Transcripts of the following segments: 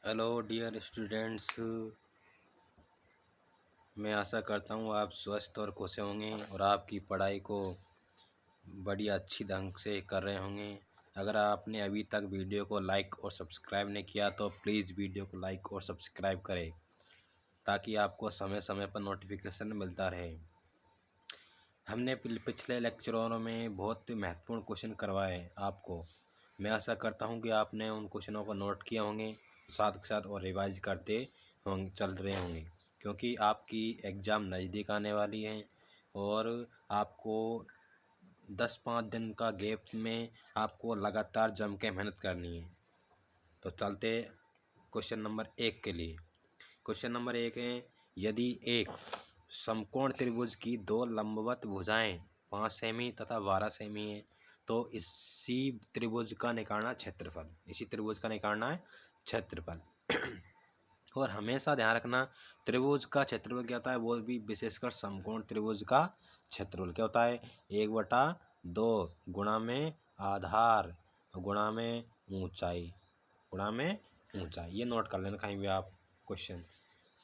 Hello dear students, मैं आशा करता हूँ आप स्वस्थ और खुश होंगे और आपकी पढ़ाई को बढ़िया अच्छी ढंग से कर रहे होंगे। अगर आपने अभी तक वीडियो को लाइक और सब्सक्राइब नहीं किया तो प्लीज़ वीडियो को लाइक और सब्सक्राइब करें ताकि आपको समय समय पर नोटिफिकेशन मिलता रहे। हमने पिछले लेक्चरों में बहुत महत्वपूर्ण क्वेश्चन करवाए हैं आपको। मैं आशा करता हूं कि आपने उन क्वेश्चनों को नोट किया होंगे, साथ के साथ और रिवाइज करते होंगे, चल रहे होंगे, क्योंकि आपकी एग्ज़ाम नज़दीक आने वाली है और आपको 10-5 दिन का गैप में आपको लगातार जम के मेहनत करनी है। तो चलते क्वेश्चन नंबर 1 के लिए। क्वेश्चन नंबर 1 है, यदि एक समकोण त्रिभुज की दो लंबवत भुजाएं 5 सेमी तथा 12 सेमी है तो इसी त्रिभुज का निकालना है क्षेत्रफल। और हमेशा ध्यान रखना, त्रिभुज का क्षेत्रफल क्या होता है, वो भी विशेषकर समकोण त्रिभुज का क्षेत्रफल क्या होता है, 1/2 गुणा में आधार गुणा में ऊंचाई ये नोट कर लेना कहीं भी आप क्वेश्चन।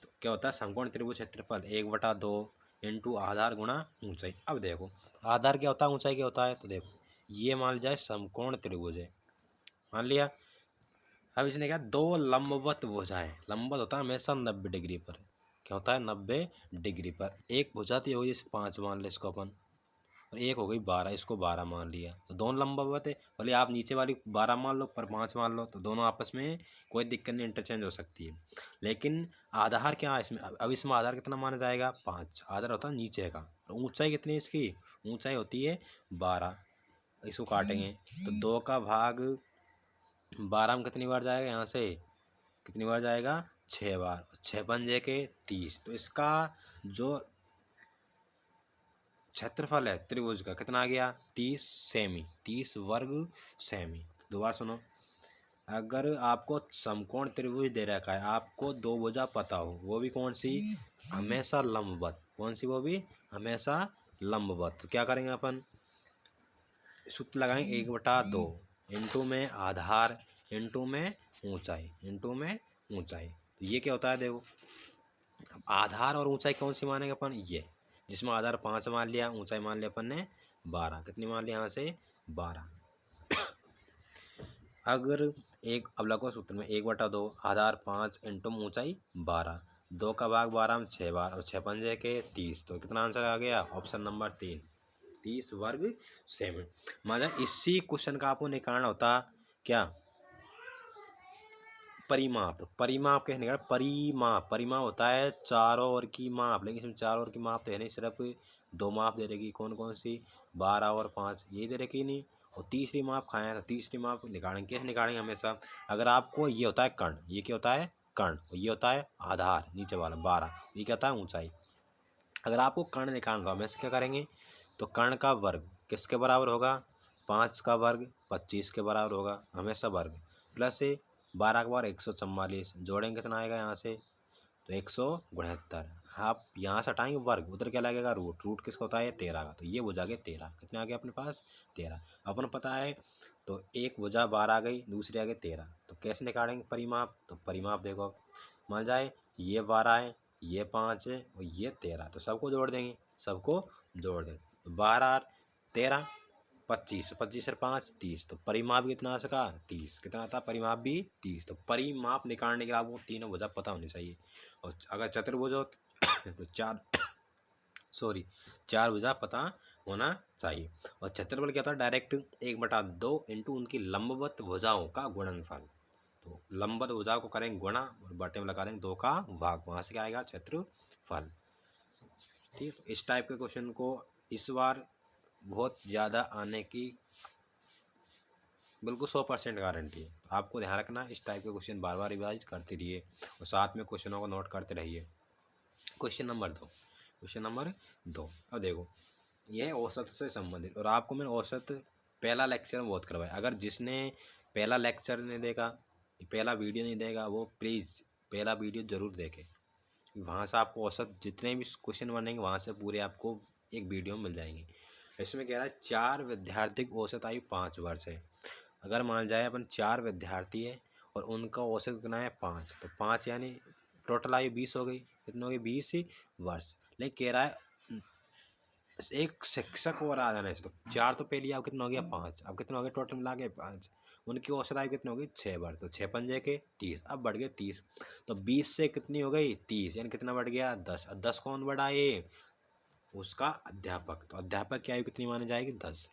तो क्या होता है, समकोण त्रिभुज क्षेत्रफल 1/2 इंटू आधार गुणा ऊंचाई। अब देखो आधार क्या होता है, ऊंचाई क्या होता है, तो देखो ये मान जाए समकोण त्रिभुज है, मान लिया। अब इसने क्या, दो लंबवत भुजाएं, लंबवत होता है हमेशा 90 डिग्री पर, क्या होता है 90 डिग्री पर। एक भुजा तो होगी जैसे 5 मान ले इसको अपन, और एक हो गई 12, इसको 12 मान लिया, तो दोनों लंबवत है। भले आप नीचे वाली 12 मान लो पर 5 मान लो, तो दोनों आपस में कोई दिक्कत नहीं, इंटरचेंज हो सकती है। लेकिन आधार क्या है इसमें, अब इसमें आधार कितना माना जाएगा, 5 आधार होता है नीचे का। और ऊंचाई कितनी है इसकी, ऊंचाई होती है 12। इसको काटेंगे तो 2 का भाग 12 में कितनी बार जाएगा, यहाँ से कितनी बार जाएगा, 6 बार, 6 पंजे के 30। तो इसका जो क्षेत्रफल है त्रिभुज का कितना आ गया, 30 सेमी, 30 वर्ग सेमी। दोबारा सुनो, अगर आपको समकोण त्रिभुज दे रखा है, आपको दो भुजा पता हो, वो भी कौन सी, हमेशा लंबवत, कौन सी, वो भी हमेशा लंबवत, तो क्या करेंगे अपन, सूत्र लगाएंगे 1/2 इंटू में आधार इंटू में ऊंचाई। तो ये क्या होता है, देखो आधार और ऊंचाई कौन सी मानेंगे अपन, ये जिसमें आधार 5 मान लिया, ऊंचाई मान लिया अपन ने 12, कितनी मान लिया यहाँ से 12। अगर एक, अब लगो सूत्र में 1/2 आधार 5 इंटू ऊंचाई 12, 2 का भाग 12 में 6 बार, और 6 पंजे के 30। तो कितना आंसर आ गया, ऑप्शन नंबर 3, 30 वर्ग सेमी। मतलब इसी क्वेश्चन का आपको निकालना होता क्या, परिमाप। तो परिमाप कैसे निकाल, परिमाप होता है चारों ओर की माप, लेकिन इसमें चारों ओर की माप तो है नहीं, सिर्फ 2 माप दे रहेगी, कौन कौन सी, 12 और 5, ये दे रखी नहीं। और तीसरी माप खाए तो तीसरी माप निकालेंगे, कैसे निकालेंगे, हमेशा अगर आपको ये होता है कर्ण, ये क्या होता है कर्ण, ये होता है आधार नीचे वाला 12, ये क्या होता है ऊंचाई। अगर आपको कर्ण निकालना हो, हमेशा क्या करेंगे, तो कर्ण का वर्ग किसके बराबर होगा, 5 का वर्ग 25 के बराबर होगा, हमेशा वर्ग, प्लस 12 के बार 144, जोड़ेंगे कितना आएगा यहाँ से, तो 169। आप यहाँ से हटाएंगे वर्ग, उधर क्या लगेगा रूट, रूट किसका होता है 13 का, तो ये भुजा गए 13, कितने आ गए अपने पास 13, अपन पता है। तो एक भुजा 12 आ गई, दूसरी आ गई 13, तो कैसे निकालेंगे परिमाप, तो परिमाप देखो, मान जाए ये 12 है, ये 5 है और ये 13, तो सबको जोड़ देंगे, सबको जोड़ देंगे, तो 12 13 25, 25 और 5 30, तो परिमाप भी कितना आ सका 30, कितना आता परिमाप भी 30। तो परिमाप निकालने के लिए आपको तीनों भुजा पता होनी चाहिए। और अगर चतुर्भुज हो तो चार भुजा पता होना चाहिए। और क्षेत्रफल क्या होता है, डायरेक्ट 1/2 इंटू उनकी लंबवत भुजाओं का गुणनफल। तो लंबवत भुजाओं को करेंगे गुणा और बटे में लगा देंगे 2 का भाग, वहाँ से क्या आएगा क्षेत्रफल। ठीक, इस टाइप के क्वेश्चन को इस बार बहुत ज़्यादा आने की बिल्कुल 100% गारंटी है। तो आपको ध्यान रखना, इस टाइप के क्वेश्चन बार बार रिवाइज करते रहिए और साथ में क्वेश्चनों को नोट करते रहिए। क्वेश्चन नंबर 2, अब देखो यह औसत से संबंधित, और आपको मैंने औसत पहला लेक्चर में बहुत करवाया। अगर जिसने पहला लेक्चर नहीं देखा, पहला वीडियो नहीं देगा, वो प्लीज़ पहला वीडियो ज़रूर देखे, वहाँ से आपको औसत जितने भी क्वेश्चन बनेंगे वहाँ से पूरे आपको एक वीडियो में मिल जाएंगे। इसमें कह रहा है 4 विद्यार्थी की औसत आयु 5 वर्ष है। अगर मान जाए अपन 4 विद्यार्थी है और उनका औसत कितना है 5, तो 5 यानी टोटल आयु 20 हो गई, कितनी हो गई 20 वर्ष। लेकिन कह रहा है एक शिक्षक और आ जाने से, तो 4 तो पहले अब कितना हो गया 5, अब कितना हो गया टोटल मिला के 5। उनकी औसत आयु कितनी हो गई 6 वर्ष, तो 6 पंजे के 30, अब बढ़ गए 30। तो 20 से कितनी हो गई 30, यानी कितना बढ़ गया 10। अब 10 कौन बढ़ा ये, उसका अध्यापक, तो अध्यापक की आयु कितनी मानी जाएगी 10।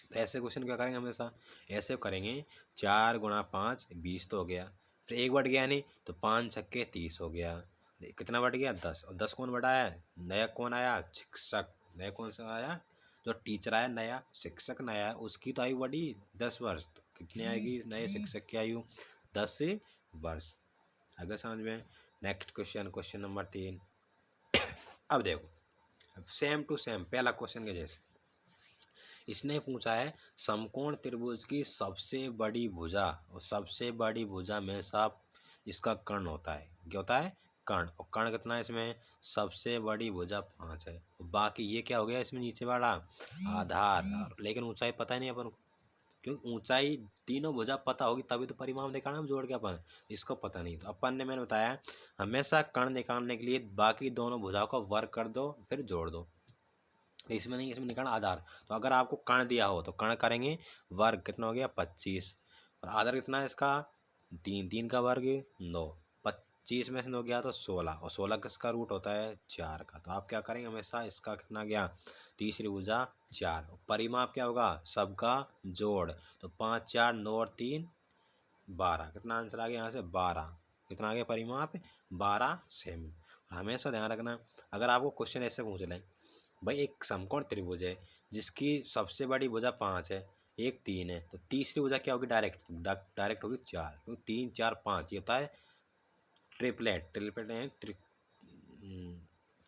तो ऐसे क्वेश्चन क्या करेंगे हमेशा, ऐसे करेंगे 4 गुणा 5 20 तो हो गया, फिर एक बढ़ गया नहीं, तो 5 छक्के 30 हो गया, कितना बढ़ गया 10। और 10 कौन बढ़ा है, नया कौन आया शिक्षक, नया कौन सा आया जो टीचर आया, नया शिक्षक नया है, उसकी तो आयु बढ़ी 10 वर्ष, तो कितनी आएगी नए शिक्षक की आयु 10 वर्ष। अगर समझ में। Next question, question number 3। अब देखो, अब सेम टू सेम पहला क्वेश्चन के जैसे इसने पूछा है समकोण त्रिभुज की सबसे बड़ी भुजा, और सबसे बड़ी भुजा में साफ इसका कर्ण होता है, क्या होता है कर्ण, और कर्ण कितना है इसमें, सबसे बड़ी भुजा 5 है, और बाकी ये क्या हो गया इसमें नीचे वाला आधार, लेकिन ऊंचाई पता ही नहीं अपन को, क्योंकि ऊंचाई तीनों भुजा पता होगी तभी तो परिमाप निकालना हम जोड़ के अपन, इसको पता नहीं, तो अपन ने मैंने बताया हमेशा कर्ण निकालने के लिए बाकी दोनों भुजाओं का वर्ग कर दो फिर जोड़ दो, इसमें नहीं, इसमें निकालना आधार। तो अगर आपको कर्ण दिया हो तो कर्ण करेंगे, वर्ग कितना हो गया 25, और आधार कितना है इसका 3, 3 का वर्ग 9, 25 में से 9 गया तो 16, और 16 किसका रूट होता है 4 का। तो आप क्या करेंगे हमेशा, इसका कितना गया तीसरी भुजा 4, परिमाप क्या होगा सबका जोड़, तो 5 4 9 और 3 12, कितना आंसर आ गया यहाँ से 12, कितना आ गया परिमाप 12 सेमी। हमेशा ध्यान रखना, अगर आपको क्वेश्चन ऐसे पूछ लें भाई एक समकोण त्रिभुज है जिसकी सबसे बड़ी भुजा 5 है, एक 3 है, तो तीसरी भुजा क्या होगी डायरेक्ट, डायरेक्ट होगी 4, क्योंकि 3 4 5 ये होता है ट्रिपलेट, ट्रिपलेट है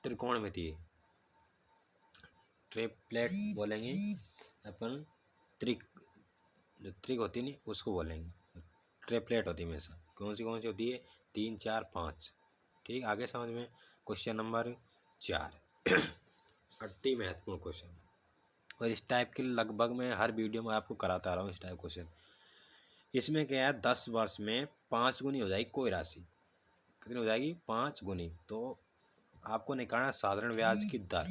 त्रिकोणमिति, ट्रिपलेट बोलेंगे अपन, त्रिक जो त्रिक होती नहीं उसको बोलेंगे, ट्रिपलेट होती है हमेशा, कौन सी होती है 3 4 5। ठीक, आगे समझ में। क्वेश्चन नंबर 4 अति महत्वपूर्ण क्वेश्चन, और इस टाइप के लगभग मैं हर वीडियो में आपको कराता रहा हूँ इस टाइप क्वेश्चन। इसमें क्या है 10 वर्ष में 5 गुनी हो जाएगी कोई राशि, कितनी हो जाएगी 5 गुनी, तो आपको निकालना साधारण ब्याज की दर,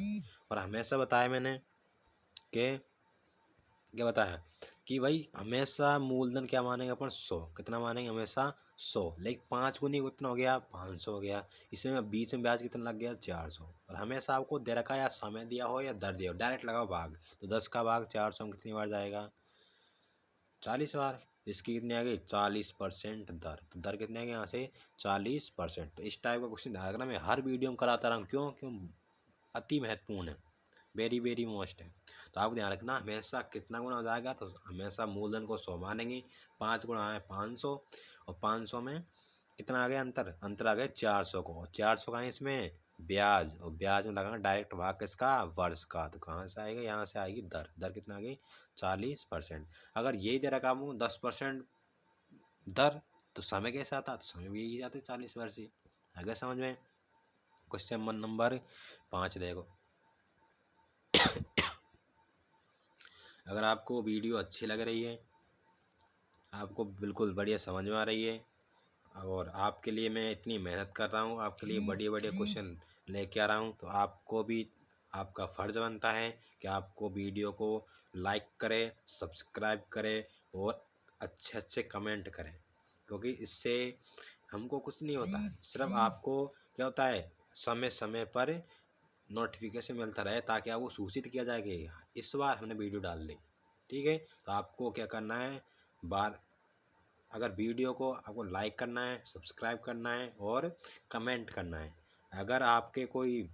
और हमेशा बताया मैंने कि क्या बताया कि भाई हमेशा मूलधन क्या मानेंगे अपन 100, कितना मानेंगे हमेशा 100, लेकिन 5 गुनी कितना हो गया 500 हो गया, इसमें बीच में ब्याज कितना लग गया 400, और हमेशा आपको दे रखा या समय दिया हो या दर दिया हो डायरेक्ट लगाओ भाग, तो 10 का भाग 400 में कितनी बार जाएगा 40 बार, इसकी कितनी आ गई 40% दर, तो दर कितनी आ गई यहाँ से 40%। तो इस टाइप का क्वेश्चन ध्यान रखना, मैं हर वीडियो में कराता रहा हूँ, क्यों अति महत्वपूर्ण है, वेरी वेरी मोस्ट है। तो आप ध्यान रखना हमेशा कितना गुना हो जाएगा, तो हमेशा मूलधन को 100 मानेंगे, 5 गुना है 500, और 500 में कितना आ गया अंतर आ गया 400 को, और 400 का है इसमें ब्याज, और ब्याज में लगाना डायरेक्ट भाग किसका वर्ष का, तो कहाँ से आएगा यहाँ से आएगी दर, दर कितना आ गई 40%। अगर यही दे रखा हूँ 10% दर, तो समय कैसे आता, तो समय भी यही जाते 40 वर्ष ही। अगर समझ में। क्वेश्चन नंबर 5 देखो, अगर आपको वीडियो अच्छी लग रही है, आपको बिल्कुल बढ़िया समझ में आ रही है, और आपके लिए मैं इतनी मेहनत कर रहा हूँ, आपके लिए बढ़िया बढ़िया क्वेश्चन लेके आ रहा हूँ, तो आपको भी आपका फ़र्ज़ बनता है कि आपको वीडियो को लाइक करें, सब्सक्राइब करें, और अच्छे अच्छे कमेंट करें, क्योंकि इससे हमको कुछ नहीं होता है, सिर्फ आपको क्या होता है समय समय पर नोटिफिकेशन मिलता रहे, ताकि आपको सूचित किया जाए कि इस बार हमने वीडियो डाल दी। ठीक है, तो आपको क्या करना है, बार अगर वीडियो को आपको लाइक करना है, सब्सक्राइब करना है, और कमेंट करना है। अगर आपके कोई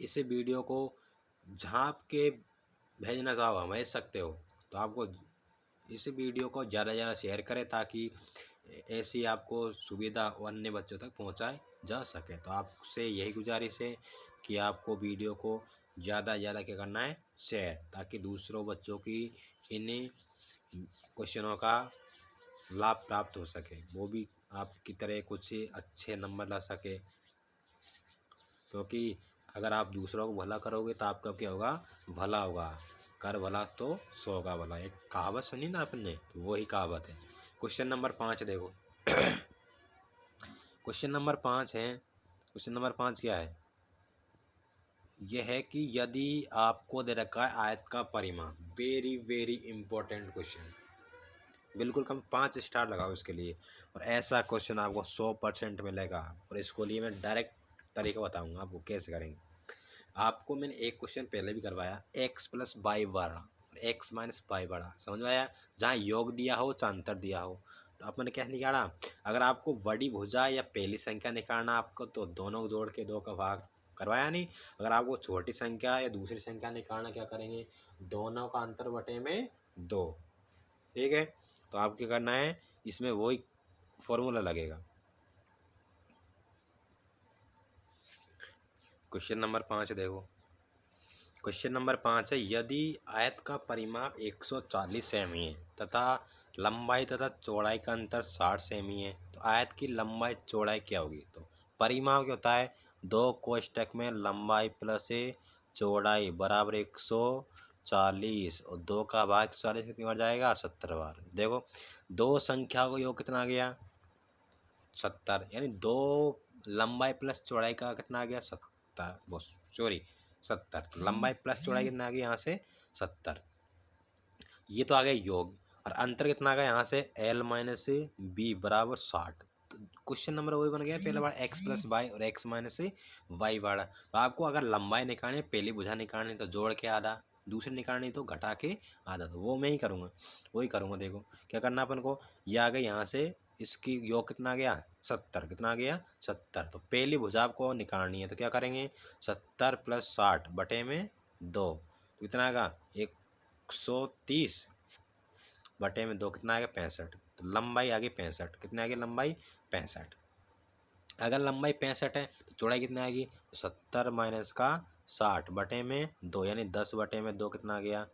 इस वीडियो को जहाँ आपके भेजना चाहो हम भेज सकते हो, तो आपको इस वीडियो को ज़्यादा से ज़्यादा शेयर करें, ताकि ऐसी आपको सुविधा अन्य बच्चों तक पहुंचाए जा सके। तो आपसे यही गुजारिश है कि आपको वीडियो को ज़्यादा से ज़्यादा क्या करना है शेयर, ताकि दूसरों बच्चों की इन क्वेश्चनों का लाभ प्राप्त हो सके, वो भी आपकी तरह कुछ अच्छे नंबर ला सके, क्योंकि अगर आप दूसरों को भला करोगे तो आपका क्या होगा भला होगा, कर भला तो 100 का भला, एक कहावत सुनी ना आपने, तो वही कहावत है। क्वेश्चन नंबर 5 देखो। क्वेश्चन नंबर 5 है, क्वेश्चन नंबर 5 क्या है? यह है कि यदि आपको दे रखा है आयत का परिमाप, वेरी वेरी इंपॉर्टेंट क्वेश्चन, बिल्कुल कम 5 स्टार लगाओ इसके लिए। और ऐसा क्वेश्चन आपको 100% मिलेगा। और इसको लिए मैं डायरेक्ट तरीका बताऊंगा आपको कैसे करेंगे। आपको मैंने एक क्वेश्चन पहले भी करवाया, एक्स प्लस वाई बड़ा और एक्स माइनस वाई बड़ा, समझ में आया? जहाँ योग दिया हो चाहे अंतर दिया हो, तो अब मैंने क्या निकाला? अगर आपको बड़ी भुजा या पहली संख्या निकालना आपको, तो दोनों को जोड़ के 2 का भाग करवाया नहीं। अगर आपको छोटी संख्या या दूसरी संख्या निकालना, क्या करेंगे? दोनों का अंतर बटे में 2। ठीक है, तो आपको क्या करना है, इसमें वही फॉर्मूला लगेगा। क्वेश्चन नंबर 5 देखो। क्वेश्चन नंबर 5 है, यदि आयत का परिमाप 140 सेमी है तथा लंबाई तथा चौड़ाई का अंतर 60 सेमी है, तो आयत की लंबाई चौड़ाई क्या होगी? तो परिमाप क्या होता है? 2 कोष्टक में लंबाई प्लस चौड़ाई बराबर 140 और 2 का भाग 40 कितनी बार जाएगा? 70 बार। देखो, दो संख्या को योग कितना आ गया? 70, यानी 2 लंबाई प्लस चौड़ाई का कितना आ गया? 70, वो सॉरी 70, लंबाई प्लस चौड़ाई कितना आ गया यहाँ से? 70। ये तो आ गया योग। और अंतर कितना आ गया यहाँ से? L माइनस बी बराबर 60। तो क्वेश्चन नंबर वही बन गया पहला बार, एक्स प्लस वाई और एक्स माइनस वाई बाड़ा। तो आपको अगर लंबाई निकालनी, पहली भुजा निकालनी तो जोड़ के आधा, दूसरी निकालनी तो घटा के आधा, तो वो मैं ही करूँगा, वही करूँगा। देखो क्या करना अपन को, ये आ गया यहाँ से, इसकी योग कितना आ गया? 70, कितना आ गया? 70। तो पहली भुजा आपको निकालनी है, तो क्या करेंगे? 70 प्लस 60 बटे में 2, तो कितना आएगा? 130 बटे में 2 कितना आएगा? 65। तो लंबाई आ गई 65। कितनी आ गई लंबाई? 65। अगर लंबाई 65 है तो चौड़ाई कितनी आएगी? 70 माइनस का 60 बटे में 2, यानी 10 बटे में 2 कितना आ गया?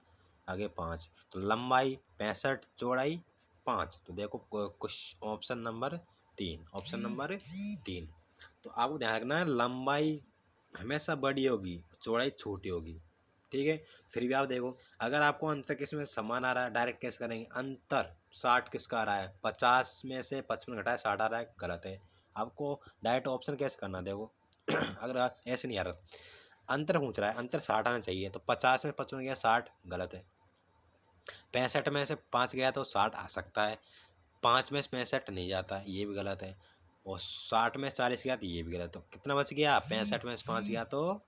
आगे 5। तो लंबाई 65, चौड़ाई 5। तो देखो कुछ ऑप्शन नंबर 3, ऑप्शन नंबर 3। तो आपको ध्यान रखना है, लंबाई हमेशा बड़ी होगी, चौड़ाई छोटी होगी। ठीक है, फिर भी आप देखो, अगर आपको अंतर किसमें समान आ रहा है, डायरेक्ट कैसे करेंगे? अंतर 60 किसका आ रहा है? 50 में से 55 घटाए 60 आ रहा है, गलत है। आपको डायरेक्ट ऑप्शन कैसे करना? देखो अगर ऐसे नहीं आ रहा, अंतर पूछ रहा है, अंतर 60 आना चाहिए, तो 50 में 55 गया 60, गलत है। 65 में से 5 गया तो 60 आ सकता है, 5 में से 65 नहीं जाता, ये भी गलत है। और 60 में 40 गया तो ये भी गलत। तो कितना बच गया? 65 में से 5 गया तो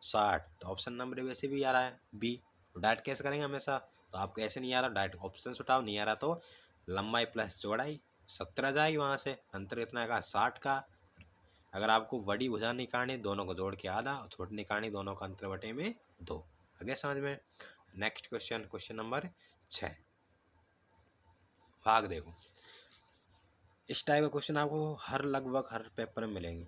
60। तो ऑप्शन नंबर वैसे भी आ रहा है बी। डायरेक्ट कैसे करेंगे हमेशा? तो आपको ऐसे नहीं आ रहा, डायरेक्ट ऑप्शन से उठाओ, नहीं आ रहा तो लंबाई प्लस चौड़ाई 70 आ जाएगी, वहाँ से अंतर कितना आएगा? 60 का। अगर आपको बड़ी भुजा निकालनी, दोनों को जोड़ के आधा, और छोटी निकालनी, दोनों का अंतर बटे में 2। आगे समझ में? नेक्स्ट क्वेश्चन, क्वेश्चन नंबर 6, भाग देखो। इस टाइप का क्वेश्चन आपको लगभग हर पेपर में मिलेंगे।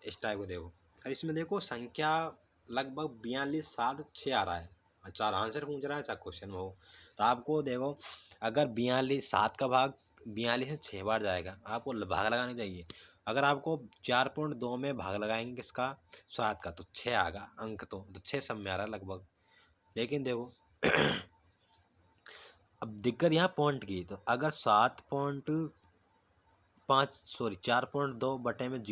इस टाइप को देखो, अब इसमें देखो संख्या लगभग 42 7 6 आ रहा है। अच्छा, आंसर पूछ रहा है, अच्छा क्वेश्चन में हो, तो आपको देखो, अगर 42 7 का भाग 42 में 6 बार जाएगा, आपको भाग लगानी चाहिए। अगर आपको 4.2 में भाग लगाएंगे किसका? 7 का, तो 6 आएगा अंक, तो 6 सब में आ रहा है लगभग। लेकिन देखो अब दिक्कत यहाँ पॉइंट की, तो अगर 4.2 बटे में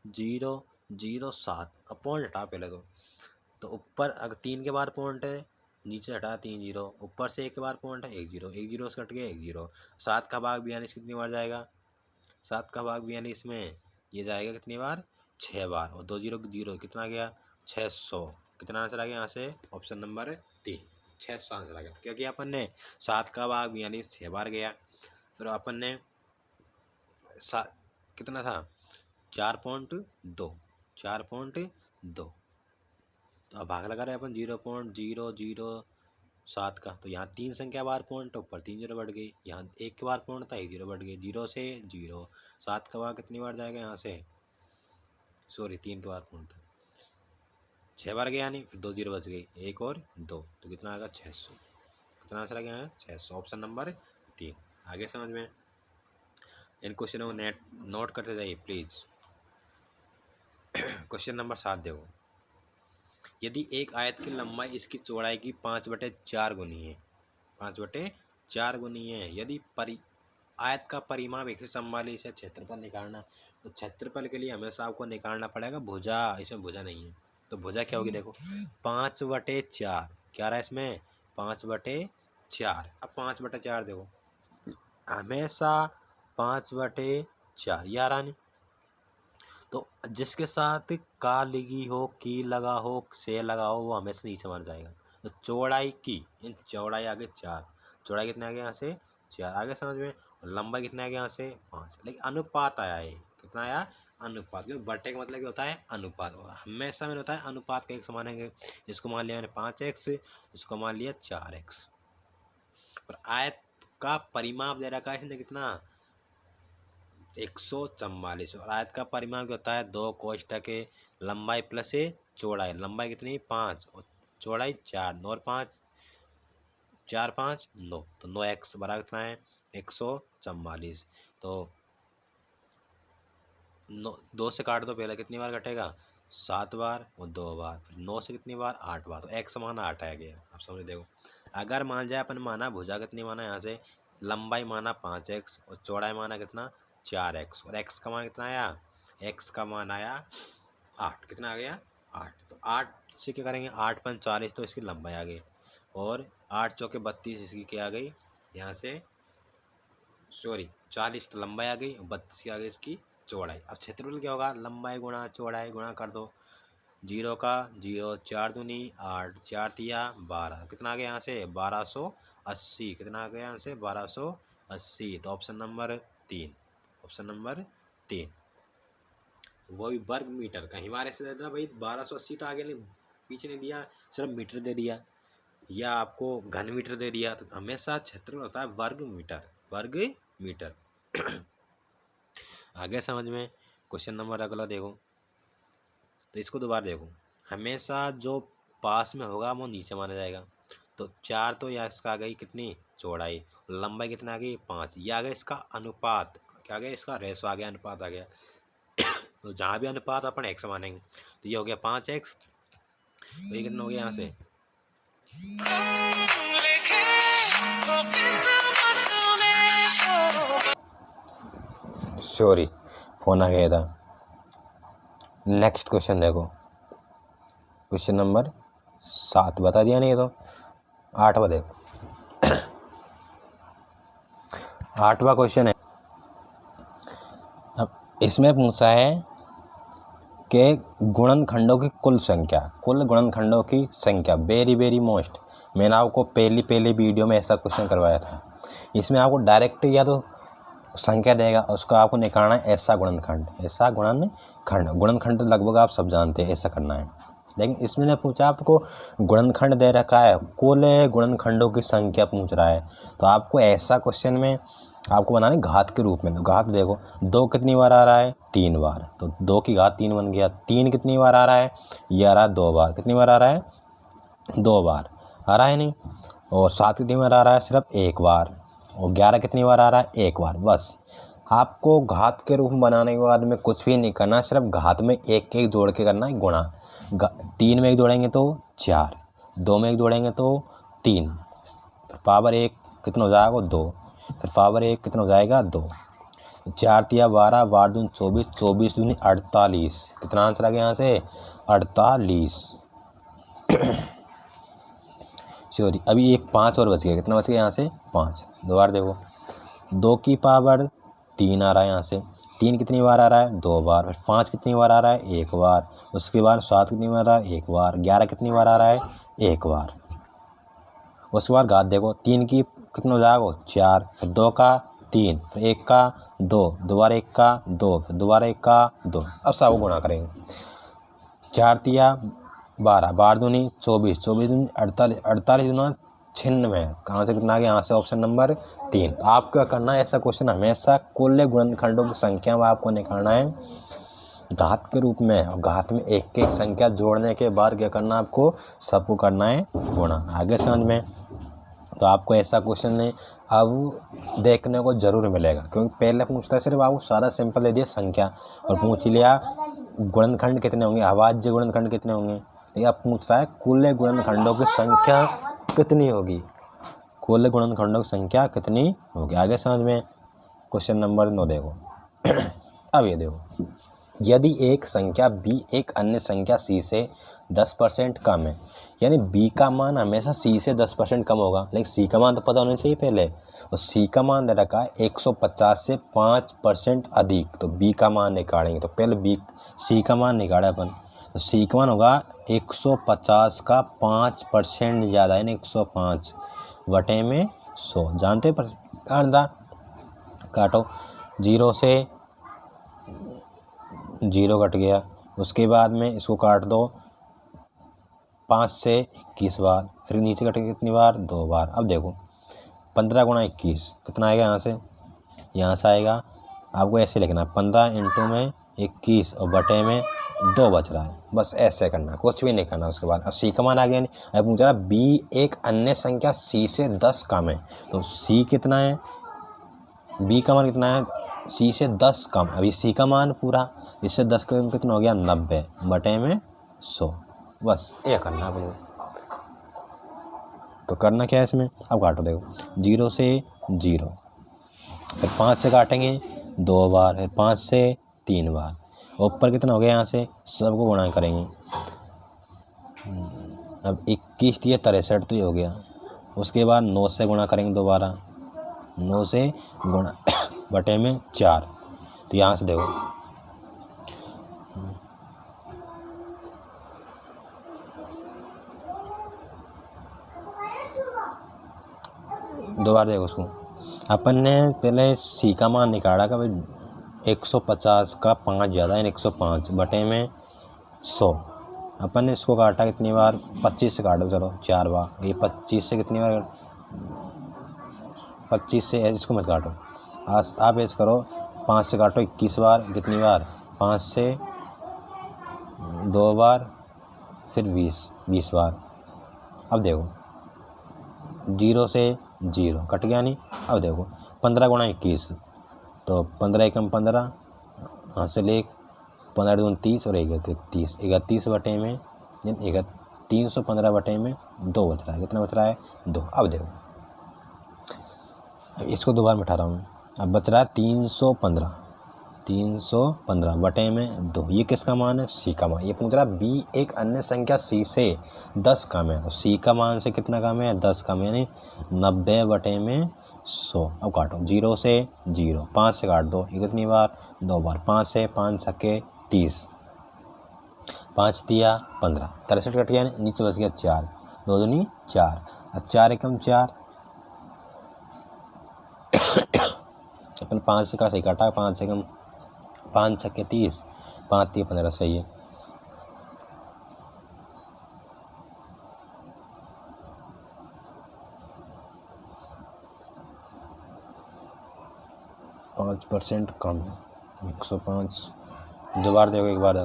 0.007, अब पॉइंट हटा पहले तो ऊपर अगर 3 के बार पॉइंट है, नीचे हटा 3 जीरो, ऊपर से 1 के बार पॉइंट है, 1 जीरो, 1 जीरो से कट गया 1 जीरो। 7 का भाग 42 कितनी बार जाएगा? 7 का भाग 42 में ये जाएगा कितनी बार? 6 बार। और 2 जीरो जीरो कितना गया? 600। कितना आंसर आ गया यहाँ से? ऑप्शन नंबर 3, 600 आंसर आ गया, क्योंकि अपन ने 7 का भाग 42 6 बार गया। फिर अपन ने कितना था? 4.2, 4.2। तो अब भाग लगा रहे अपन 0.007 का, तो यहाँ 3 संख्या बार पॉइंट, ऊपर 3 जीरो बढ़ गई, यहाँ 1 के बार पॉइंट था, 1 जीरो बढ़ गई, 0 से 0। 7 का बार कितनी बार जाएगा यहाँ से? सॉरी 3 के बार पॉइंट था, 6 बार गया नहीं, फिर 2 जीरो बच गई, 1 और 2, तो कितना आएगा? 600। कितना आंसर आ गया है? 600, ऑप्शन नंबर 3। आगे समझ में? इन क्वेश्चनों को नोट करते जाइए प्लीज़। क्वेश्चन नंबर 7 देखो, यदि एक आयत की लंबाई इसकी चौड़ाई की 5/4 गुनी है, 5/4 गुनी है। यदि आयत का परिमाप 144 है, क्षेत्रफल निकालना, तो क्षेत्रफल के लिए हमेशा आपको निकालना पड़ेगा भुजा। इसमें भुजा नहीं है तो भुजा क्या होगी, देखो 5/4 क्या रहा है इसमें 5/4। अब 5/4 देखो हमेशा 5/4 यार आने, तो जिसके साथ का लगी हो, की लगा हो, से लगा हो, वो हमेशा नीचे मार जाएगा। तो चौड़ाई की, चौड़ाई आगे 4, चौड़ाई कितने आगे यहाँ से 4 आगे समझ में, और लंबाई कितने आगे यहाँ से 5। लेकिन अनुपात आया है, कितना आया अनुपात, क्योंकि बटे का मतलब क्या होता है अनुपात, हमेशा में होता है अनुपात का एक समान है। इसको मान लिया मैंने 5x, इसको मान लिया 4x। और आयत का परिमाप दे रखा है इसने कितना 144, और आयत का परिमाप क्या होता है 2 कोष्ठक है लंबाई प्लस चौड़ाई, लंबाई कितनी 5 और चौड़ाई 4, 9 और 5 4 5 9, तो 9x बराबर कितना है 144। तो 2 से काट दो पहले, कितनी बार कटेगा 7 बार और 2 बार, फिर 9 से कितनी बार 8 बार, तो x माना 8 आ गया। अब समझ देखो, अगर मान जाए अपन माना भुजा कितनी माना यहाँ से, लंबाई माना 5x और चौड़ाई माना कितना 4x, और x का मान कितना आया, x का मान आया 8, कितना आ गया 8। तो 8 से क्या करेंगे 8 × 5 = 40, तो इसकी लंबाई आ गई, और 8 × 4 = 32, इसकी क्या आ गई यहाँ से 40 तो लंबाई आ गई, 32 की आ गई इसकी चौड़ाई। अब क्षेत्रफल क्या होगा, लंबाई गुणा चौड़ाई गुणा कर दो, 0 का 0, 4 दूनी 8, 4 तिया 12, कितना आ गया यहाँ से 1280, कितना आ गया यहाँ से 1280। तो ऑप्शन नंबर 3, ऑप्शन नंबर 3, वो भी वर्ग मीटर, कहीं बार ऐसे देता भाई 1280 तो आगे नहीं पीछे नहीं दिया, सिर्फ मीटर दे दिया या आपको घन मीटर दे दिया, तो हमेशा क्षेत्रफल होता है वर्ग मीटर, वर्ग मीटर। आगे समझ में। क्वेश्चन नंबर अगला देखो, तो इसको दोबारा देखो, हमेशा जो पास में होगा वो नीचे माना जाएगा। तो 4 तो या इसका आ गई कितनी चौड़ाई, लंबाई कितना आ गई 5, यह आ गया इसका अनुपात, क्या आ गया इसका रेशो आ गया, अनुपात आ गया। तो जहाँ भी अनुपात अपन x मानेंगे, तो ये हो गया 5x, तो ये कितना हो गया यहाँ से सॉरी फोन आ गया था। नेक्स्ट क्वेश्चन देखो, क्वेश्चन नंबर 7 बता दिया नहीं, तो 8वां देखो 8वां क्वेश्चन है। अब इसमें पूछा है कि गुणनखंडों की कुल संख्या, कुल गुणनखंडों की संख्या, वेरी वेरी मोस्ट। मैंने आपको पहले वीडियो में ऐसा क्वेश्चन करवाया था। इसमें आपको डायरेक्ट या तो संख्या देगा, उसको आपको निकालना है ऐसा गुणनखंड, ऐसा गुणनखंड। गुणनखंड तो लगभग आप सब जानते हैं, ऐसा करना है। लेकिन इसमें ने पूछा आपको गुणनखंड दे रखा है, कुल गुणनखंडों की संख्या पूछ रहा है, तो आपको ऐसा क्वेश्चन में आपको बनाना है घात के रूप में। तो घात देखो 2 कितनी बार आ रहा है 3 बार, तो 2 की घात 3 बन गया। 3 कितनी बार आ रहा है, ये आ रहा है 2 बार, कितनी बार आ रहा है 2 बार आ रहा है नहीं। और 7 कितनी बार आ रहा है सिर्फ 1 बार, और 11 कितनी बार आ रहा है 1 बार। बस आपको घात के रूप में बनाने के बाद में कुछ भी नहीं करना, सिर्फ घात में एक एक जोड़ के करना है गुणा। 3 में 1 जोड़ेंगे तो 4, 2 में 1 जोड़ेंगे तो 3, फिर पावर 1 कितना हो जाएगा 2, फिर पावर 1 कितना हो जाएगा 2, 4 तिया 12, 12 दूनी 24, 24 दूनी 48, कितना आंसर आ गया यहाँ से 48। सॉरी अभी एक 5 और बच गया, कितना बच गया यहाँ से 5। दोबारा देखो 2 की पावर 3 आ रहा है यहाँ से, 3 कितनी बार आ रहा है 2 बार, फिर 5 कितनी बार आ रहा है 1 बार, उसके बाद 7 कितनी बार आ रहा है 1 बार, 11 कितनी बार आ रहा है 1 बार। उसके बाद घात देखो 3 की कितना हो जाएगा 4, फिर 2 का 3, फिर 1 का 2, दोबारा 1 का 2, फिर दोबारा 1 का 2। अब सब गुणा करेंगे, 4 तिया 12, 12 दूनी 24, 24 दूनी 48, 48 दूना 96, कहाँ से कितना आ गया यहाँ से ऑप्शन नंबर 3। तो आपको क्या करना है, ऐसा क्वेश्चन हमेशा कुल गुणनखंडों की संख्या में आपको निकालना है घात के रूप में, और घात में एक एक संख्या जोड़ने के बाद क्या करना है आपको सबको करना है गुणा। आगे समझ में। तो आपको ऐसा क्वेश्चन नहीं अब देखने को जरूर मिलेगा, क्योंकि पहले पूछता है सिर्फ आपको सारा सिंपल दे दिया संख्या और पूछ लिया गुणनखंड कितने होंगे, अभाज्य गुणनखंड कितने होंगे। लेकिन अब पूछ रहा है कुल गुणनखंडों की संख्या कितनी होगी, कुल गुणनखंडों की संख्या कितनी होगी। आगे समझ में। क्वेश्चन नंबर 9 देखो। अब ये देखो, यदि एक संख्या b एक अन्य संख्या c से 10% कम है, यानी b का मान हमेशा c से 10% कम होगा, लेकिन c का मान तो पता होना चाहिए पहले, और c का मान दे रखा है 150 से 5% अधिक, तो b का मान निकालेंगे। तो पहले c का मान निकाले अपन, तो c का मान होगा 150 का 5% ज़्यादा, यानी 105 बटे में 100। जानते पर काटो, 0 से 0 कट गया, उसके बाद में इसको काट दो 5 से 21 बार, फिर नीचे कटेगा कितनी बार, 2 बार। अब देखो 15 गुणा 21 कितना आएगा, यहाँ से आएगा। आपको ऐसे लिखना है 15 इंटू में 21 और बटे में 2 बच रहा है, बस ऐसे करना, कुछ भी नहीं करना। उसके बाद अब सी का मान आ गया। नहीं, अब पूछ रहा बी एक अन्य संख्या सी से 10 कम है, तो सी कितना है, बी का मान कितना है, सी से 10 कम। अभी सी का मान पूरा, इससे 10 कम कितना हो गया, 90 बटे में 100। बस ये करना अपने। तो करना क्या है इसमें, अब काटो, देखो 0 से 0, फिर 5 से काटेंगे 2 बार, फिर 5 से 3 बार, ऊपर कितना हो गया, यहाँ से सबको गुणा करेंगे। अब 21 दिए 63 तो ये हो गया। उसके बाद 9 से गुणा करेंगे दोबारा, 9 से गुणा बटे में 4, तो यहाँ से देखो दोबारा देखो उसको। अपन ने पहले सी का मान निकाला का भाई 150 का 5 ज़्यादा, यानी 105 बटे में 100। अपन ने इसको काटा कितनी बार, 25 से काटो, चलो 4 बार। ये 25 से कितनी बार, 25 से इसको मत काटो, आप ऐसे करो 5 से काटो 21 बार, कितनी बार, 5 से 2 बार, फिर 20 बार। अब देखो 0 से 0 कट गया नहीं। अब देखो 15 गुणा 21, तो 15 एकम 15, यहाँ से ले 15 दूनी 30 और 31, 31 बटे में 315 बटे में 2 बच रहा है। कितना बच रहा है, 2। अब देखो, अब इसको दोबारा मिटा रहा हूँ, अब बच रहा है 315 बटे में 2। ये किसका मान है, सी का मान। ये पूछ रहा बी एक अन्य संख्या सी से 10 कम है, तो सी का मान से कितना कम है, 10 कम है, यानी 90 बटे में 100। अब काटो 0 से 0, 5 से काट दो, ये कितनी बार, 2 बार। 5 से 5 छक्के 30, 5 दिया 15, 63 कट गया, नीचे बच गया 4, 2 दूनी 4, अब 4 एकम 4, अपन 5 से सही काटा, 5 से कम 5 छक्के 30, 5 3 15, सही है। पाँच % कम है, 105। दोबारा देखो एक बार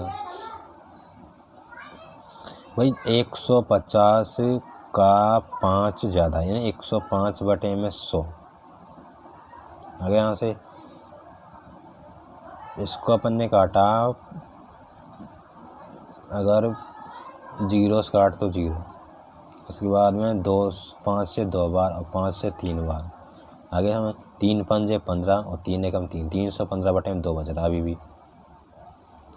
भाई, 150 का 5 ज़्यादा, यानी 105 बटे में 100। आगे यहाँ से इसको अपन ने काटा, अगर 0 से काट तो 0, उसके बाद में 5 से 2 बार और 5 से 3 बार। आगे हमें 3 पंजे 15 और 3 एकम 3, 315 बटे में 2 बच रहा अभी भी।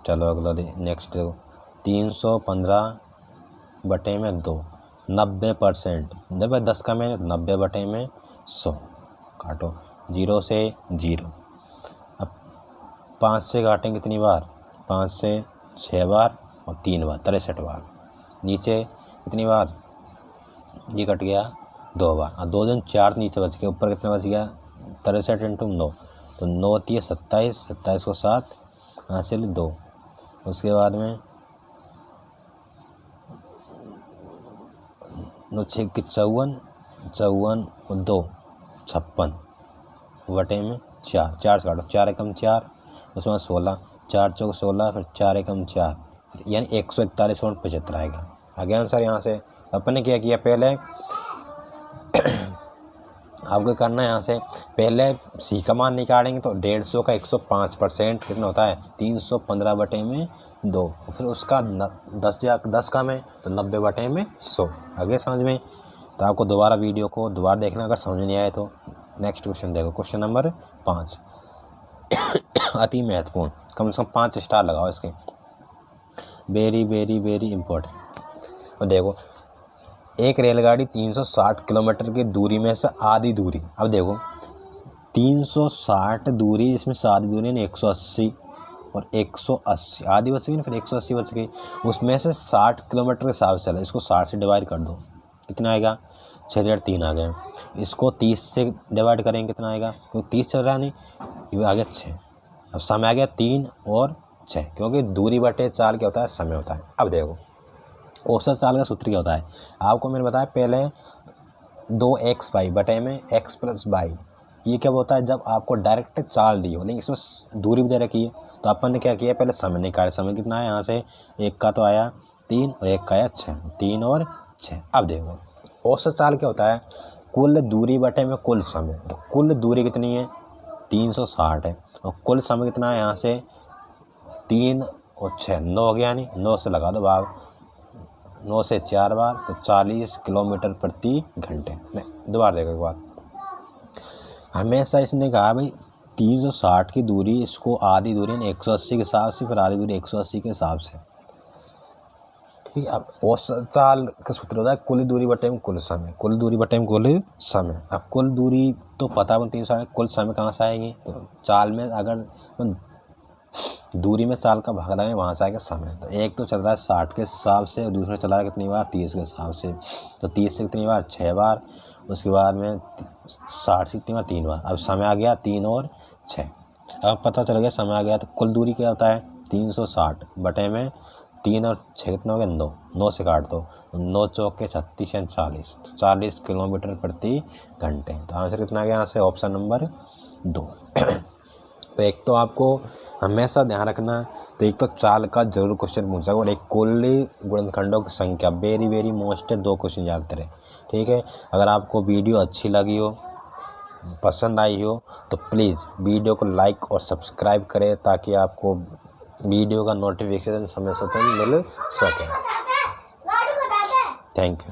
चलो अगला नेक्स्ट देखो, 315 बटे में 2, 90%, जब 10 का मैंने 90 बटे में 100। काटो 0 से 0, अब 5 से काटेंगे कितनी बार, 5 से 6 बार और 3 बार, 63 बार। नीचे कितनी बार, ये कट गया 2 बार, और 2 दिन 4 नीचे बच गया, ऊपर कितना बच गया, 63 इंटू 9, तो 9 3 27, 27 को 7, यहाँ से 2, उसके बाद में 9 6 की 54, 54 और 2 56 बटे में 4, 4 से काटो, 4 एकम 4, उसमें 16, 4 चौक 16, फिर 4 एकम 4, यानी 141.75 आएगा। आगे आंसर यहाँ से अपन ने क्या किया, पहले आपको करना है, यहाँ से पहले सी का मान निकालेंगे, तो 150 का 105% कितना होता है, 315 बटे में 2, फिर उसका 10 कम है तो 90 बटे में 100। आगे समझ में। तो आपको दोबारा वीडियो को दोबारा देखना अगर समझ नहीं आए तो। नेक्स्ट क्वेश्चन देखो, क्वेश्चन नंबर 5 अति महत्वपूर्ण, कम से कम 5 स्टार लगाओ इसके, वेरी वेरी वेरी इम्पोर्टेंट। और देखो, एक रेलगाड़ी 360 किलोमीटर की दूरी में से आधी दूरी, अब देखो 360 दूरी, इसमें से आधी दूरी है 180 और 180 आधी बच गई ना, फिर 180 बच गई, उसमें से 60 किलोमीटर के हिसाब से चला, इसको 60 से डिवाइड कर दो, कितना आएगा 6/3 आ गए। इसको 30 से डिवाइड करेंगे कितना आएगा, क्योंकि 30 चल रहा है नहीं, ये आ गया 6। अब समय आ गया 3 और 6, क्योंकि दूरी बटे चाल क्या होता है, समय होता है। अब देखो औसत चाल का सूत्र क्या होता है, आपको मैंने बताया पहले 2x बटे में x + y, ये क्या होता है जब आपको डायरेक्ट चाल दी हो, लेकिन इसमें दूरी भी दे रखी है। तो अपन ने क्या किया, पहले समय निकाले, समय कितना है, यहाँ से एक का तो आया 3 और एक का आया 6, 3 और 6। अब देखो औसत चाल क्या होता है, कुल दूरी बटे में कुल समय, तो कुल दूरी कितनी है 360 है, और कुल समय कितना है, यहाँ से 3 और 6 9 हो गया, नहीं 9 से लगा दो भाग, 9 से 4 बार, तो 40 किलोमीटर प्रति घंटे। नहीं दोबारा देखो एक बार, हमेशा इसने कहा भाई 360 की दूरी, इसको आधी दूरी 180 के हिसाब से, फिर आधी दूरी 180 के हिसाब से, ठीक है। अब औसत चाल का सूत्र होता है कुल दूरी बटे में कुल समय, कुल दूरी बटे में कुल समय। अब कुल दूरी तो पता है 360, कुल समय कहाँ से आएंगे, तो चाल में अगर दूरी में चाल का भाग लगाएं वहाँ से आएगा समय। तो एक तो चल रहा है 60 के हिसाब से, और दूसरा चल रहा है कितनी बार 30 के हिसाब से, तो 30 से कितनी बार 6 बार, उसके बाद में 60 से कितनी बार 3 बार। अब समय आ गया 3 और 6, अब पता चल गया समय आ गया। तो कुल दूरी क्या होता है 360 बटे में 3 और 6 कितना हो गया 9, 9 से काट दो, 9 चौके 36 या 40, 40 किलोमीटर प्रति घंटे। तो आंसर कितना आ गया यहाँ से, ऑप्शन नंबर 2। तो एक तो आपको हमेशा ध्यान रखना, तो एक तो चाल का जरूर क्वेश्चन पूछा, और एक कुल गुणनखंडों की संख्या, वेरी वेरी मोस्ट 2 क्वेश्चन याद करें, ठीक है। अगर आपको वीडियो अच्छी लगी हो, पसंद आई हो, तो प्लीज़ वीडियो को लाइक और सब्सक्राइब करें, ताकि आपको वीडियो का नोटिफिकेशन समय से मिल सके। Thank you.